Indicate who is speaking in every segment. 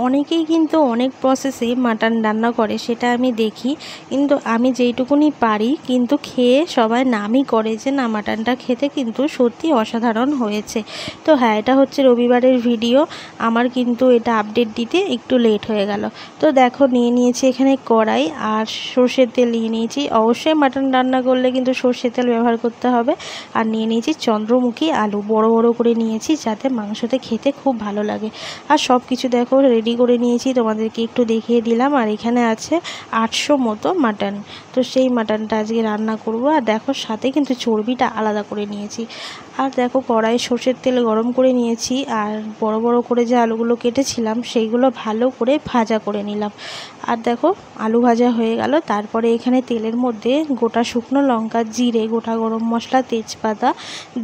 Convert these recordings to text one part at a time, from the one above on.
Speaker 1: অনেকেই কিন্তু অনেক প্রসেসে মাটন রান্না করে, সেটা আমি দেখি। কিন্তু আমি যেইটুকুনি পারি কিন্তু খেয়ে সবাই নামই করে যে না, মাটনটা খেতে কিন্তু সত্যি অসাধারণ হয়েছে। তো হ্যাঁ, এটা হচ্ছে রবিবারের ভিডিও। আমার কিন্তু এটা আপডেট দিতে একটু লেট হয়ে গেল। তো দেখো, নিয়ে নিয়েছি এখানে কড়াই আর সর্ষের তেল নিয়ে নিয়েছি। অবশ্যই মাটন রান্না করলে কিন্তু সর্ষের তেল ব্যবহার করতে হবে। আর নিয়ে নিয়েছি চন্দ্রমুখী আলু, বড় বড় করে নিয়েছি যাতে মাংসতে খেতে খুব ভালো লাগে। আর সব কিছু দেখো রেডি করে নিয়েছি, তোমাদেরকে একটু দেখিয়ে দিলাম। আর এখানে আছে 800 মতো মাটন। তো সেই মাটনটা আজকে রান্না করব। আর দেখো সাথে কিন্তু চর্বিটা আলাদা করে নিয়েছি। আর দেখো কড়াই সর্ষের তেল গরম করে নিয়েছি। আর বড় বড় করে যে আলুগুলো কেটেছিলাম সেইগুলো ভালো করে ভাজা করে নিলাম। আর দেখো আলু ভাজা হয়ে গেল। তারপরে এখানে তেলের মধ্যে গোটা শুকনো লঙ্কা, জিরে, গোটা গরম মশলা, তেজপাতা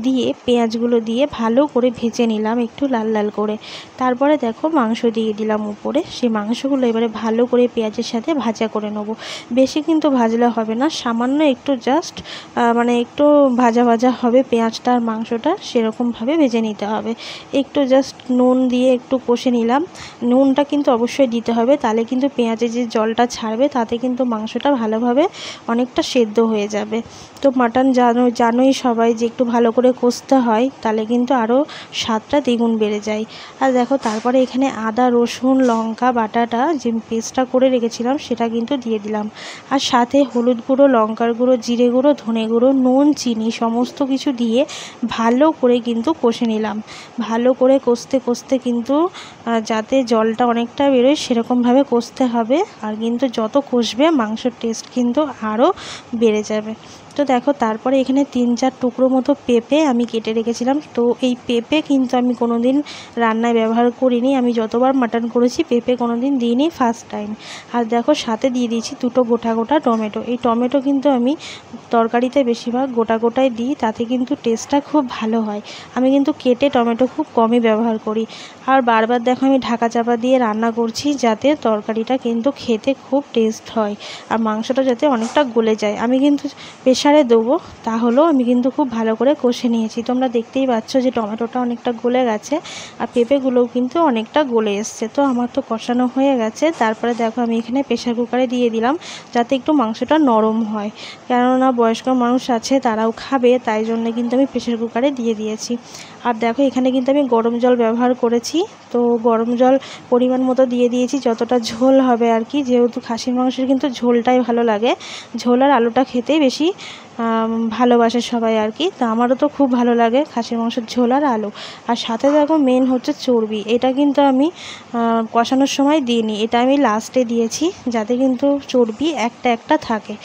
Speaker 1: দিয়ে পেঁয়াজগুলো দিয়ে ভালো করে ভেজে নিলাম একটু লাল লাল করে। তারপরে দেখো মাংস দিয়ে দিলাম উপরে। সেই মাংসগুলো এবারে ভালো করে পেঁয়াজের সাথে ভাজা করে নেবো। বেশি কিন্তু ভাজলে হবে না, সামান্য একটু জাস্ট মানে একটু ভাজা ভাজা হবে পেঁয়াজটা আর মাংসটা, সেরকমভাবে ভেজে নিতে হবে। একটু জাস্ট নুন দিয়ে একটু কষে নিলাম। নুনটা কিন্তু অবশ্যই দিতে হবে, তাহলে কিন্তু পেঁয়াজে যে জলটা ছাড়বে তাতে কিন্তু মাংসটা ভালোভাবে অনেকটা সেদ্ধ হয়ে যাবে। তো মাটন জানোই সবাই যে একটু ভালো করে কষতে হয়, তাহলে কিন্তু আরও স্বাদটা দ্বিগুণ বেড়ে যায়। আর দেখো তারপরে এখানে আদা রসুন লঙ্কা বাটাটা যে পেস্টটা করে রেখেছিলাম সেটা কিন্তু দিয়ে দিলাম। আর সাথে হলুদ গুঁড়ো, লঙ্কার গুঁড়ো, জিরে গুঁড়ো, ধনে গুঁড়ো, নুন, চিনি সমস্ত কিছু দিয়ে ভালো করে কিন্তু কষে নিলাম। ভালো করে কষতে কষতে কিন্তু যাতে জলটা অনেকটা বেরোয় সেরকমভাবে কষতে হবে। আর কিন্তু যত কষবে মাংসের টেস্ট কিন্তু আরও বেড়ে যাবে। তো দেখো তারপরে এখানে 3-4 টুকরো মতো পেঁপে আমি কেটে রেখেছিলাম। তো এই পেঁপে কিন্তু আমি কোনো দিন রান্নায় ব্যবহার করিনি। আমি যতবার মাটন করেছি পেঁপে কোনো দিন দিইনি, ফার্স্ট টাইম। আর দেখো সাথে দিয়ে দিয়েছি 2টো গোটা গোটা টমেটো। এই টমেটো কিন্তু আমি তরকারিতে বেশিরভাগ গোটা গোটাই দিই, তাতে কিন্তু টেস্টটা খুব ভালো হয়। আমি কিন্তু কেটে টমেটো খুব কমই ব্যবহার করি। আর বারবার দেখো আমি ঢাকা চাপা দিয়ে রান্না করছি যাতে তরকারিটা কিন্তু খেতে খুব টেস্ট হয় আর মাংসটা যাতে অনেকটা গলে যায়। আমি কিন্তু প্রেশারে দেবো, তাহলেও আমি কিন্তু খুব ভালো করে কষে নিয়েছি। তোমরা দেখতেই পাচ্ছ যে টমেটোটা অনেকটা গলে গেছে আর পেঁপেগুলোও কিন্তু অনেকটা গলে এসছে। তো আমার তো কষানো হয়ে গেছে। তারপরে দেখো আমি এখানে প্রেশার কুকারে দিয়ে দিলাম যাতে একটু মাংসটা নরম হয়, কেননা বয়স্ক মানুষ আছে তারাও খাবে, তাই জন্য কিন্তু আমি প্রেশার কুকারে দিয়ে দিয়েছি। আর দেখো এখানে কিন্তু আমি গরম জল ব্যবহার করেছি। তো গরম জল পরিমাণ মতো দিয়ে দিয়েছি, যতটা ঝোল হবে আর কি, যেহেতু খাসির মাংসের কিন্তু ঝোলটাই ভালো লাগে। ঝোল আর আলুটা খেতেই বেশি ভালোবাসে সবাই আর কি। তো আমারও তো খুব ভালো লাগে খাসির মাংসের ঝোল আর আলু। আর সাথে দেখো মেন হচ্ছে চর্বি। এটা কিন্তু আমি কষানোর সময় দিইনি, এটা আমি লাস্টে দিয়েছি যাতে কিন্তু চর্বি একটা একটা থাকে।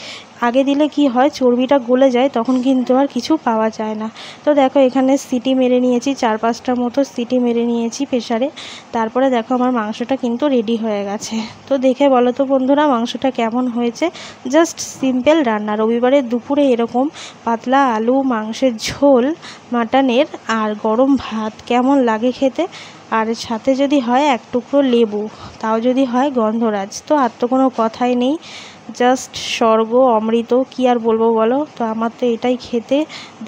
Speaker 1: আগে দিলে কি হয়, চর্বিটা গলে যায়, তখন কিন্তু আর কিছু পাওয়া যায় না। তো দেখো এখানে সিটি মেরে নিয়েছি, 4-5টার মতো সিটি মেরে নিয়েছি প্রেশারে। তারপরে দেখো আমার মাংসটা কিন্তু রেডি হয়ে গেছে। তো দেখে বলো তো বন্ধুরা মাংসটা কেমন হয়েছে। জাস্ট সিম্পল রান্না, রবিবারের দুপুরে এরকম পাতলা আলু মাংসের ঝোল মাটনের আর গরম ভাত কেমন লাগে খেতে। আর সাথে যদি হয় 1 টুকরো লেবু, তাও যদি হয় গন্ধরাজ, তো আর তো কোনো কথাই নেই। জাস্ট স্বর্গ, অমৃত, কী আর বলবো বলো। তো আমার তো এটাই খেতে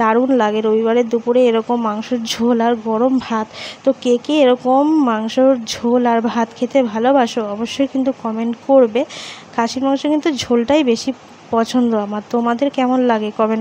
Speaker 1: দারুণ লাগে রবিবারের দুপুরে এরকম মাংসের ঝোল আর গরম ভাত। তো কে কে এরকম মাংসর ঝোল আর ভাত খেতে ভালোবাসো অবশ্যই কিন্তু কমেন্ট করবে। খাসির মাংস কিন্তু ঝোলটাই বেশি পছন্দ আমার। তোমাদের কেমন লাগে কমেন্ট